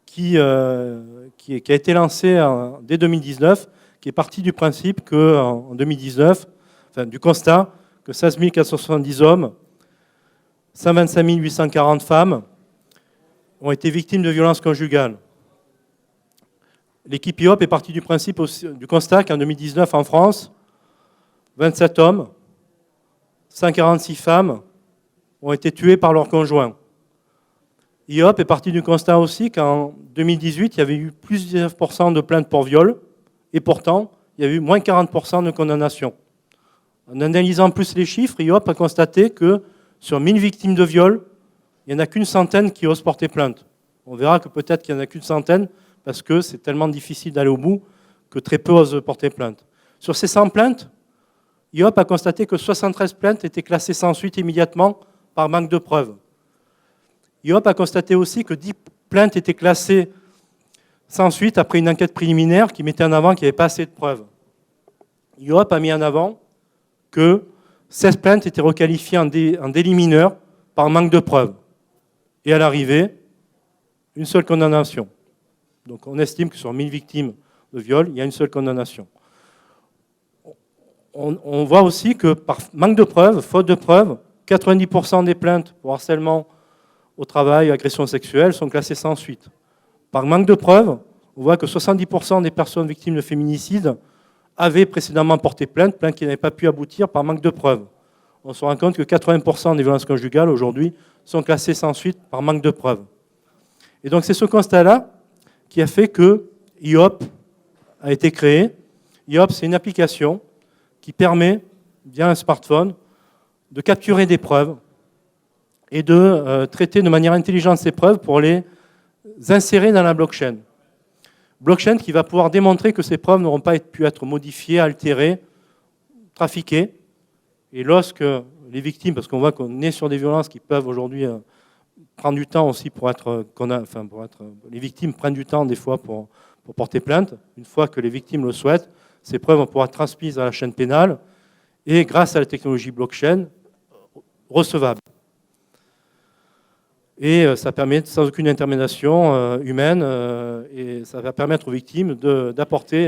qui a été lancée dès 2019, qui est partie du principe qu'en 2019, enfin, du constat que 16 470 hommes, 125 840 femmes ont été victimes de violences conjugales. L'équipe IOP est partie du principe du constat qu'en 2019, en France, 27 hommes, 146 femmes ont été tués par leurs conjoints. IOP est partie du constat aussi qu'en 2018, il y avait eu plus de 19% de plaintes pour viol, et pourtant, il y a eu moins 40% de condamnations. En analysant plus les chiffres, IOP a constaté que sur 1000 victimes de viol, il n'y en a qu'une centaine qui osent porter plainte. On verra que peut-être qu'il n'y en a qu'une centaine, parce que c'est tellement difficile d'aller au bout que très peu osent porter plainte. Sur ces 100 plaintes, IOP a constaté que 73 plaintes étaient classées sans suite immédiatement par manque de preuves. IOP a constaté aussi que 10 plaintes étaient classées sans suite après une enquête préliminaire qui mettait en avant qu'il n'y avait pas assez de preuves. IOP a mis en avant que 16 plaintes étaient requalifiées en délit mineur par manque de preuves. Et à l'arrivée, une seule condamnation. Donc on estime que sur 1000 victimes de viol, il y a une seule condamnation. On voit aussi que par manque de preuves, faute de preuves, 90% des plaintes pour harcèlement au travail, agression sexuelle sont classées sans suite. Par manque de preuves, on voit que 70% des personnes victimes de féminicide avaient précédemment porté plainte qui n'avaient pas pu aboutir par manque de preuves. On se rend compte que 80% des violences conjugales aujourd'hui sont classées sans suite par manque de preuves. Et donc c'est ce constat-là qui a fait que IOP a été créé. IOP, c'est une application qui permet, via un smartphone, de capturer des preuves et de traiter de manière intelligente ces preuves pour les insérer dans la blockchain. Blockchain qui va pouvoir démontrer que ces preuves n'auront pas pu être modifiées, altérées, trafiquées. Et lorsque les victimes, parce qu'on voit qu'on est sur des violences qui peuvent aujourd'hui prendre du temps aussi les victimes prennent du temps des fois pour porter plainte. Une fois que les victimes le souhaitent, ces preuves vont pouvoir être transmises à la chaîne pénale et grâce à la technologie blockchain, recevables. Et ça permet, sans aucune intermédiation humaine, et ça va permettre aux victimes d'apporter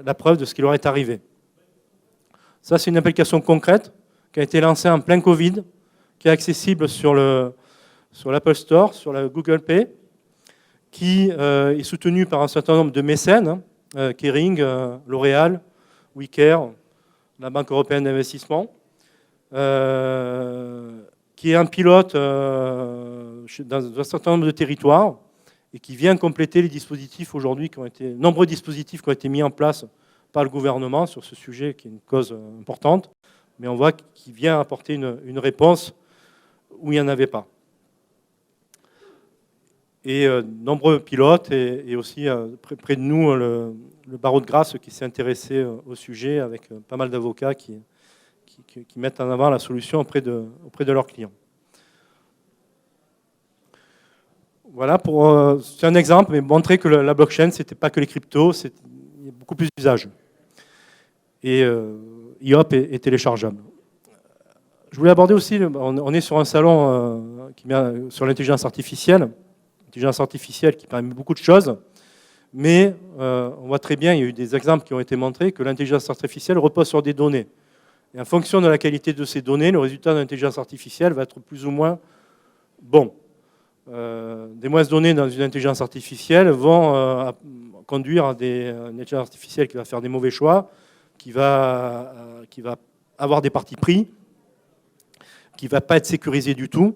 la preuve de ce qui leur est arrivé. Ça, c'est une application concrète qui a été lancée en plein Covid, qui est accessible sur l'Apple Store, sur la Google Pay, qui est soutenue par un certain nombre de mécènes, Kering, L'Oréal, WeCare, la Banque européenne d'investissement, qui est un pilote dans un certain nombre de territoires et qui vient compléter les dispositifs aujourd'hui nombreux dispositifs qui ont été mis en place par le gouvernement sur ce sujet qui est une cause importante, mais on voit qu'il vient apporter une réponse où il n'y en avait pas. Et nombreux pilotes et aussi près de nous le barreau de Grasse qui s'est intéressé au sujet avec pas mal d'avocats qui mettent en avant la solution auprès de leurs clients. Voilà, c'est un exemple, mais montrer que la blockchain, ce n'était pas que les cryptos, il y a beaucoup plus d'usages. Et IOP est téléchargeable. Je voulais aborder aussi, on est sur un salon sur l'intelligence artificielle qui permet beaucoup de choses, mais on voit très bien, il y a eu des exemples qui ont été montrés, que l'intelligence artificielle repose sur des données. Et en fonction de la qualité de ces données, le résultat de l'intelligence artificielle va être plus ou moins bon. Des mauvaises données dans une intelligence artificielle vont conduire à une intelligence artificielle qui va faire des mauvais choix, qui va avoir des partis pris, qui ne va pas être sécurisée du tout.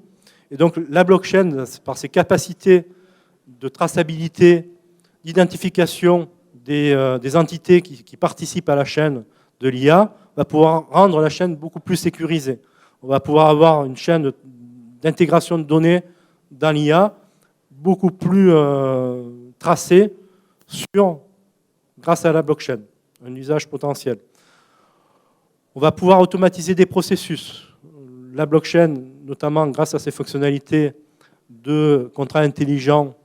Et donc la blockchain, par ses capacités de traçabilité, d'identification des entités qui participent à la chaîne de l'IA, va pouvoir rendre la chaîne beaucoup plus sécurisée. On va pouvoir avoir une chaîne d'intégration de données dans l'IA beaucoup plus tracée grâce à la blockchain, un usage potentiel. On va pouvoir automatiser des processus. La blockchain, notamment grâce à ses fonctionnalités de contrat intelligent,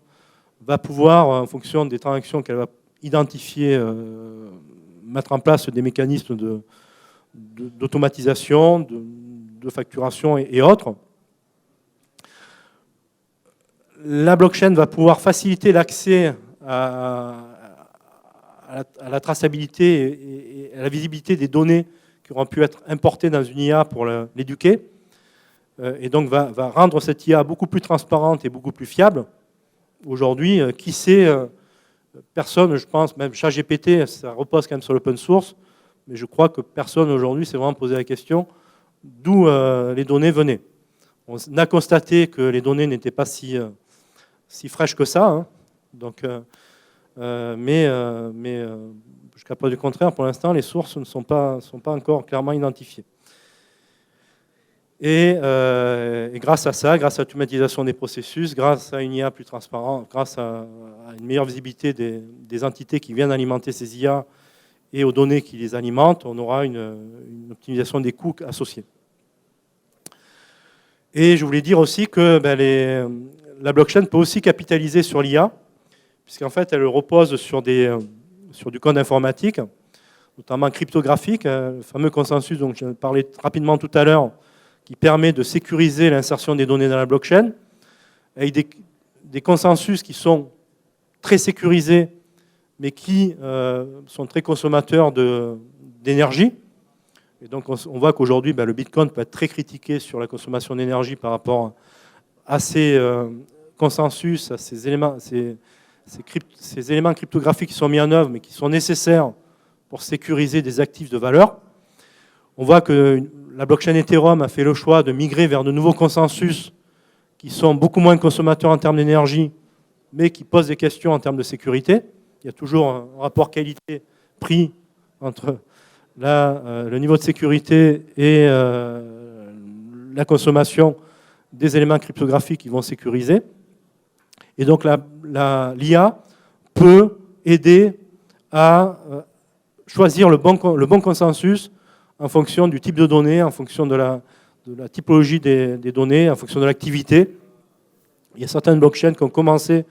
va pouvoir, en fonction des transactions qu'elle va identifier, mettre en place des mécanismes d'automatisation, de facturation et autres. La blockchain va pouvoir faciliter l'accès à la traçabilité et à la visibilité des données qui auront pu être importées dans une IA pour l'éduquer, et donc va rendre cette IA beaucoup plus transparente et beaucoup plus fiable. Aujourd'hui, qui sait, personne, je pense, même ChatGPT, ça repose quand même sur l'open source, mais je crois que personne aujourd'hui s'est vraiment posé la question d'où les données venaient. On a constaté que les données n'étaient pas si fraîches que ça, hein. Donc, mais jusqu'à preuve du contraire, pour l'instant, les sources ne sont pas encore clairement identifiées. Et grâce à ça, grâce à l'automatisation des processus, grâce à une IA plus transparente, grâce à une meilleure visibilité des entités qui viennent alimenter ces IA et aux données qui les alimentent, on aura une optimisation des coûts associés. Et je voulais dire aussi que la blockchain peut aussi capitaliser sur l'IA, puisqu'en fait, elle repose sur du code informatique, notamment cryptographique, le fameux consensus dont je parlais rapidement tout à l'heure, qui permet de sécuriser l'insertion des données dans la blockchain, avec des consensus qui sont très sécurisés, mais qui sont très consommateurs d'énergie. Et donc on voit qu'aujourd'hui, le Bitcoin peut être très critiqué sur la consommation d'énergie par rapport à ces consensus, à ces éléments cryptographiques qui sont mis en œuvre, mais qui sont nécessaires pour sécuriser des actifs de valeur. On voit que la blockchain Ethereum a fait le choix de migrer vers de nouveaux consensus qui sont beaucoup moins consommateurs en termes d'énergie, mais qui posent des questions en termes de sécurité. Il y a toujours un rapport qualité-prix entre le niveau de sécurité et la consommation des éléments cryptographiques qui vont sécuriser. Et donc l'IA peut aider à choisir le bon consensus en fonction du type de données, en fonction de la typologie des données, en fonction de l'activité. Il y a certaines blockchains qui ont commencé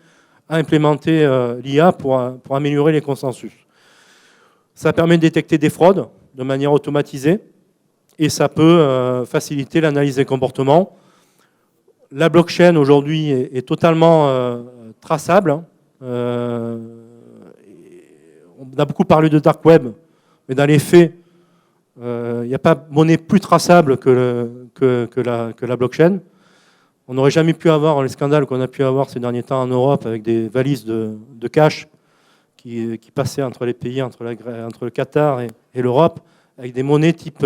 à implémenter l'IA pour améliorer les consensus. Ça permet de détecter des fraudes de manière automatisée et ça peut faciliter l'analyse des comportements. La blockchain aujourd'hui est totalement traçable. On a beaucoup parlé de dark web, mais dans les faits, il n'y a pas de monnaie plus traçable que la blockchain. On n'aurait jamais pu avoir les scandales qu'on a pu avoir ces derniers temps en Europe avec des valises de cash qui passaient entre les pays, entre le Qatar et l'Europe, avec des monnaies type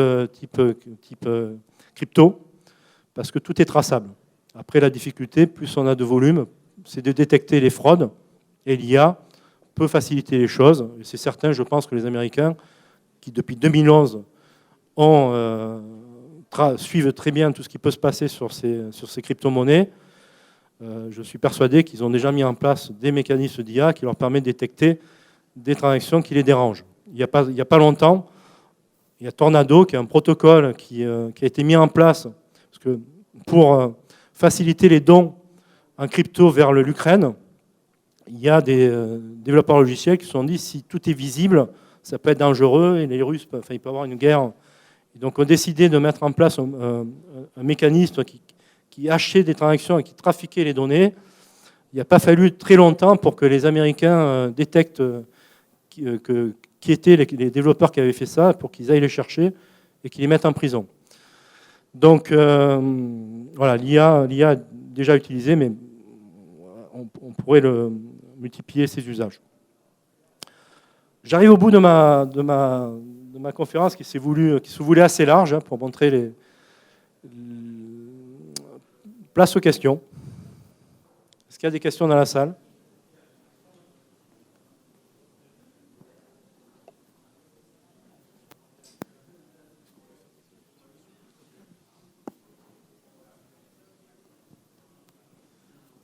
crypto, parce que tout est traçable. Après, la difficulté, plus on a de volume, c'est de détecter les fraudes, et l'IA peut faciliter les choses. C'est certain, je pense que les Américains, qui depuis 2011 suivent très bien tout ce qui peut se passer sur ces crypto-monnaies, je suis persuadé qu'ils ont déjà mis en place des mécanismes d'IA qui leur permettent de détecter des transactions qui les dérangent. Il n'y a pas longtemps, il y a Tornado, qui est un protocole qui a été mis en place parce que pour faciliter les dons en crypto vers l'Ukraine. Il y a des développeurs logiciels qui se sont dit si tout est visible, ça peut être dangereux et les Russes, il peut y avoir une guerre. Et donc on a décidé de mettre en place un mécanisme qui achetait des transactions et qui trafiquait les données. Il n'a pas fallu très longtemps pour que les Américains détectent qui étaient les développeurs qui avaient fait ça, pour qu'ils aillent les chercher et qu'ils les mettent en prison. Donc voilà, l'IA est déjà utilisée, mais on pourrait multiplier ses usages. J'arrive au bout de ma conférence qui se voulait assez large pour montrer place aux questions. Est-ce qu'il y a des questions dans la salle ?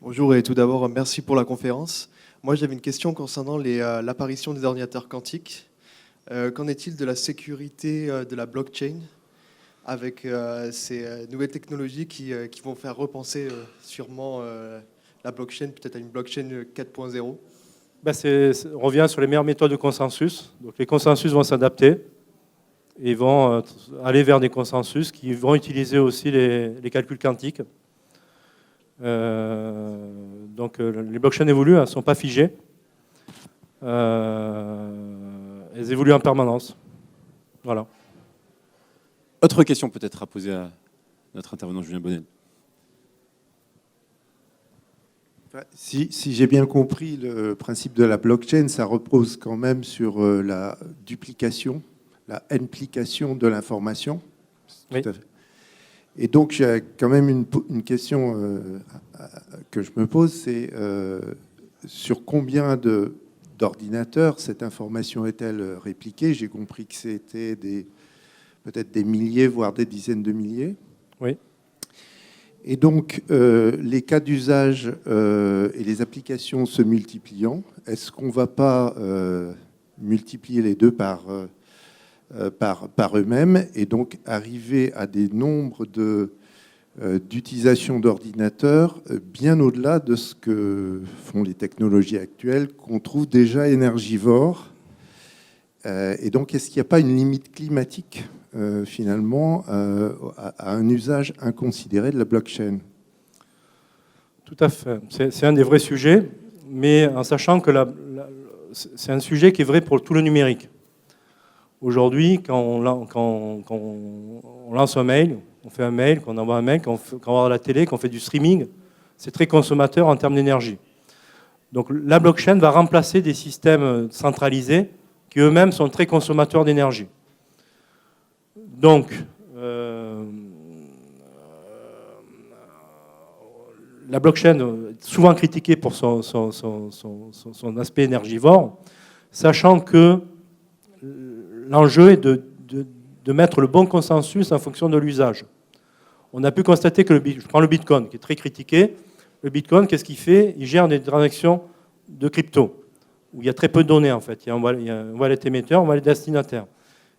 Bonjour et tout d'abord, merci pour la conférence. Moi, j'avais une question concernant l'apparition des ordinateurs quantiques. Qu'en est-il de la sécurité de la blockchain avec ces nouvelles technologies qui vont faire repenser sûrement la blockchain, peut-être à une blockchain 4.0 ? On revient sur les meilleures méthodes de consensus. Donc, les consensus vont s'adapter et vont aller vers des consensus qui vont utiliser aussi les calculs quantiques. Donc les blockchains évoluent, elles ne sont pas figées. Elles évoluent en permanence. Voilà. Autre question peut-être à poser à notre intervenant Julien Bonnel. Si j'ai bien compris, le principe de la blockchain, ça repose quand même sur la duplication, la implication de l'information. Oui. Tout à fait. Et donc, il y a quand même une question que je me pose, c'est sur combien d'ordinateurs cette information est-elle répliquée ? J'ai compris que c'était peut-être des milliers, voire des dizaines de milliers. Oui. Et donc, les cas d'usage et les applications se multipliant, est-ce qu'on ne va pas multiplier les deux par eux-mêmes et donc arriver à des nombres d'utilisation d'ordinateurs bien au-delà de ce que font les technologies actuelles qu'on trouve déjà énergivores. Et donc, est-ce qu'il n'y a pas une limite climatique finalement à un usage inconsidéré de la blockchain ? Tout à fait. C'est un des vrais sujets, mais en sachant que c'est un sujet qui est vrai pour tout le numérique. Aujourd'hui, quand on lance un mail, on fait un mail, qu'on envoie un mail, qu'on regarde la télé, qu'on fait du streaming, c'est très consommateur en termes d'énergie. Donc la blockchain va remplacer des systèmes centralisés qui eux-mêmes sont très consommateurs d'énergie. Donc, la blockchain est souvent critiquée pour son aspect énergivore, sachant que l'enjeu est de mettre le bon consensus en fonction de l'usage. On a pu constater que je prends le Bitcoin, qui est très critiqué. Le Bitcoin, qu'est-ce qu'il fait? Il gère des transactions de crypto, où il y a très peu de données, en fait. Il y a un wallet émetteur, un wallet destinataire,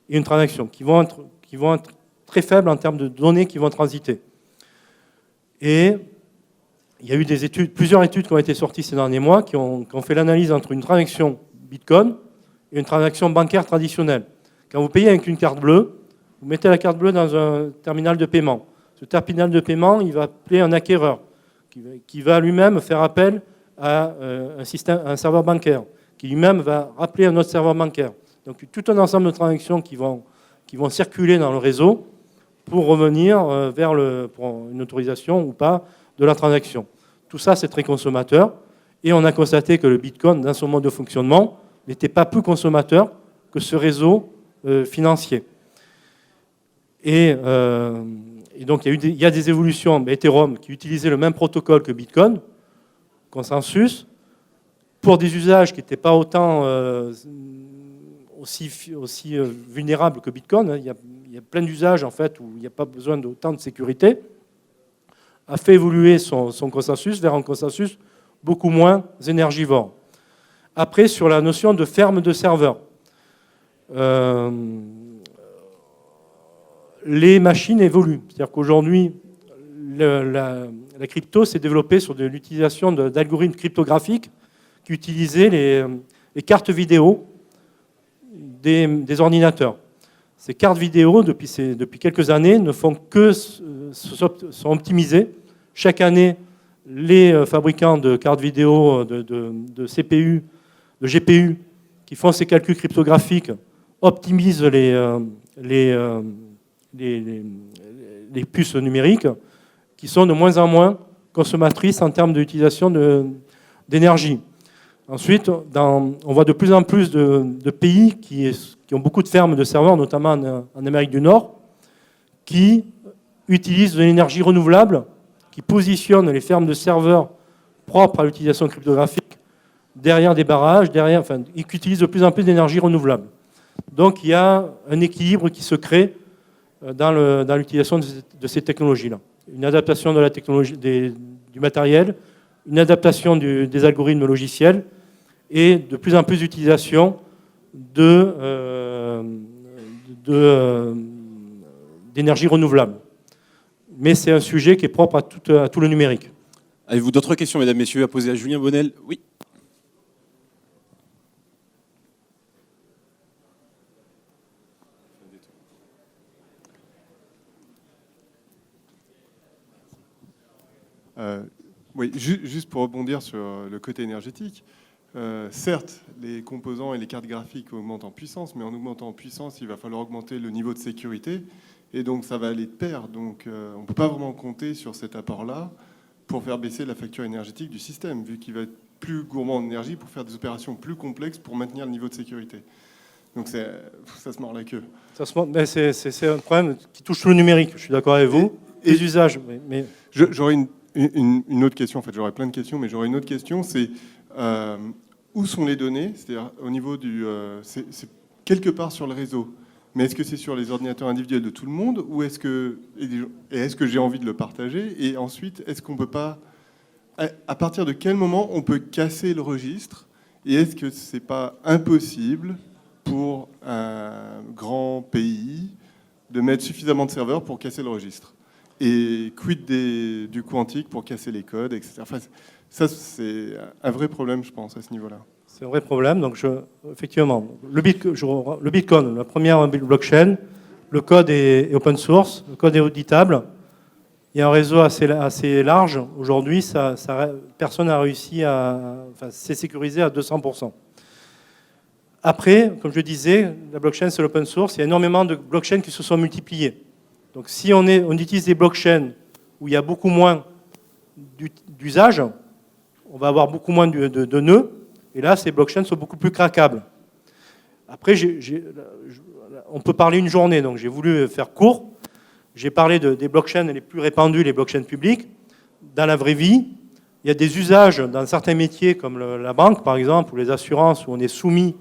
et une transaction qui vont être très faibles en termes de données qui vont transiter. Et il y a eu plusieurs études qui ont été sorties ces derniers mois qui ont fait l'analyse entre une transaction Bitcoin et une transaction bancaire traditionnelle. Quand vous payez avec une carte bleue, vous mettez la carte bleue dans un terminal de paiement. Ce terminal de paiement, il va appeler un acquéreur qui va lui-même faire appel à un serveur bancaire, qui lui-même va rappeler un autre serveur bancaire. Donc tout un ensemble de transactions qui vont circuler dans le réseau pour revenir pour une autorisation ou pas de la transaction. Tout ça, c'est très consommateur. Et on a constaté que le Bitcoin, dans son mode de fonctionnement, n'était pas plus consommateur que ce réseau financier. Et donc, il y a des évolutions. Ethereum, qui utilisait le même protocole que Bitcoin, consensus, pour des usages qui n'étaient pas autant aussi vulnérables que Bitcoin. Il y a plein d'usages, en fait, où il n'y a pas besoin d'autant de sécurité, a fait évoluer son consensus vers un consensus beaucoup moins énergivore. Après, sur la notion de ferme de serveurs, les machines évoluent. C'est-à-dire qu'aujourd'hui, la crypto s'est développée sur l'utilisation d'algorithmes cryptographiques qui utilisaient les cartes vidéo des ordinateurs. Ces cartes vidéo, depuis quelques années, ne font que sont optimisées. Chaque année, les fabricants de cartes vidéo, de CPU, de GPU, qui font ces calculs cryptographiques, optimisent les puces numériques, qui sont de moins en moins consommatrices en termes d'utilisation d'énergie. Ensuite, on voit de plus en plus de pays qui ont beaucoup de fermes de serveurs, notamment en Amérique du Nord, qui utilisent de l'énergie renouvelable, qui positionnent les fermes de serveurs propres à l'utilisation cryptographique derrière des barrages, et qui utilisent de plus en plus d'énergie renouvelable. Donc il y a un équilibre qui se crée dans l'utilisation de ces technologies-là. Une adaptation de la technologie, du matériel, une adaptation des algorithmes logiciels et de plus en plus d'utilisation d'énergie renouvelable. Mais c'est un sujet qui est propre à tout le numérique. Avez-vous d'autres questions, mesdames, messieurs, à poser à Julien Bonnel? Oui. Oui, juste pour rebondir sur le côté énergétique, certes, les composants et les cartes graphiques augmentent en puissance, mais en augmentant en puissance, il va falloir augmenter le niveau de sécurité, et donc ça va aller de pair. Donc on ne peut pas vraiment compter sur cet apport-là pour faire baisser la facture énergétique du système, vu qu'il va être plus gourmand en énergie pour faire des opérations plus complexes pour maintenir le niveau de sécurité. Donc ça se mord la queue. C'est un problème qui touche tout le numérique, je suis d'accord avec vous. Les usages, mais... J'aurais une autre question, en fait j'aurais plein de questions, mais j'aurais une autre question, c'est où sont les données? C'est-à-dire au niveau c'est quelque part sur le réseau, mais est-ce que c'est sur les ordinateurs individuels de tout le monde, ou est-ce que j'ai envie de le partager? Et ensuite, est-ce qu'on peut pas, à partir de quel moment on peut casser le registre? Et est-ce que c'est pas impossible pour un grand pays de mettre suffisamment de serveurs pour casser le registre? Et quid du quantique pour casser les codes, etc. Enfin, ça, c'est un vrai problème, je pense, à ce niveau-là. C'est un vrai problème. Donc, effectivement, le Bitcoin, la première blockchain, le code est open source, le code est auditable. Il y a un réseau assez large. Aujourd'hui, personne n'a réussi c'est sécurisé à 200%. Après, comme je disais, la blockchain, c'est l'open source. Il y a énormément de blockchains qui se sont multipliées. Donc si on utilise des blockchains où il y a beaucoup moins d'usages, on va avoir beaucoup moins de nœuds, et là, ces blockchains sont beaucoup plus craquables. Après, on peut parler une journée, donc j'ai voulu faire court. J'ai parlé des blockchains les plus répandues, les blockchains publiques. Dans la vraie vie, il y a des usages dans certains métiers comme la banque, par exemple, ou les assurances, où on est soumis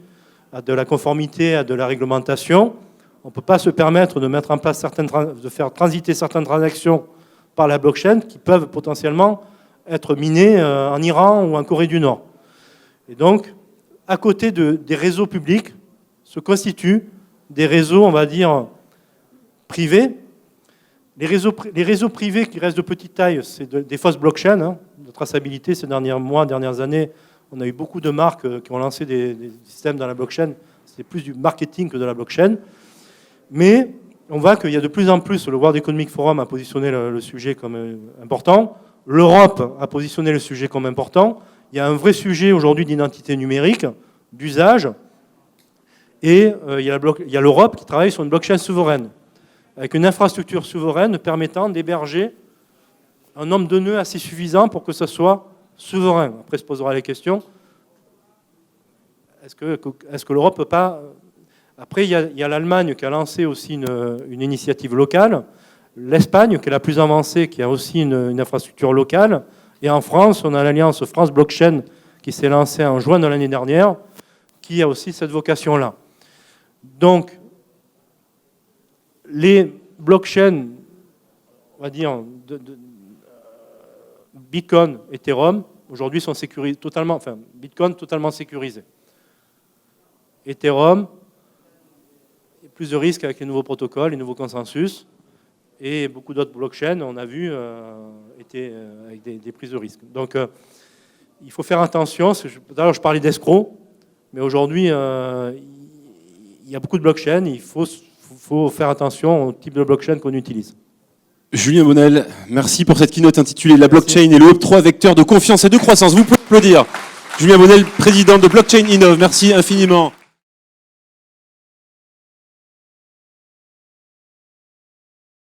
à de la conformité, à de la réglementation. On ne peut pas se permettre de mettre en place de faire transiter certaines transactions par la blockchain qui peuvent potentiellement être minées en Iran ou en Corée du Nord. Et donc, à côté des réseaux publics, se constituent des réseaux, on va dire, privés. Les réseaux privés qui restent de petite taille, c'est des fausses blockchains, hein, de traçabilité. Ces derniers mois, dernières années, on a eu beaucoup de marques qui ont lancé des systèmes dans la blockchain. C'est plus du marketing que de la blockchain. Mais on voit qu'il y a de plus en plus, le World Economic Forum a positionné le sujet comme important, l'Europe a positionné le sujet comme important. Il y a un vrai sujet aujourd'hui d'identité numérique, d'usage, et il y a l'Europe qui travaille sur une blockchain souveraine, avec une infrastructure souveraine permettant d'héberger un nombre de nœuds assez suffisant pour que ça soit souverain. Après, se posera la question, est-ce que l'Europe ne peut pas... Après, il y a l'Allemagne qui a lancé aussi une initiative locale, l'Espagne qui est la plus avancée, qui a aussi une infrastructure locale, et en France, on a l'alliance France Blockchain qui s'est lancée en juin de l'année dernière, qui a aussi cette vocation-là. Donc, les blockchains, on va dire, Bitcoin, Ethereum, aujourd'hui sont totalement, enfin, Bitcoin totalement sécurisé. Ethereum, il y a plus de risques avec les nouveaux protocoles, les nouveaux consensus, et beaucoup d'autres blockchains, on a vu, étaient avec des prises de risques. Donc, il faut faire attention. D'ailleurs, je parlais d'escrocs, mais aujourd'hui, il y a beaucoup de blockchains, il faut faire attention au type de blockchain qu'on utilise. Julien Bonnel, merci pour cette keynote intitulée « La blockchain et le Web3, vecteur de confiance et de croissance ». Vous pouvez applaudir. Julien Bonnel, président de Blockchain Innov. Merci infiniment.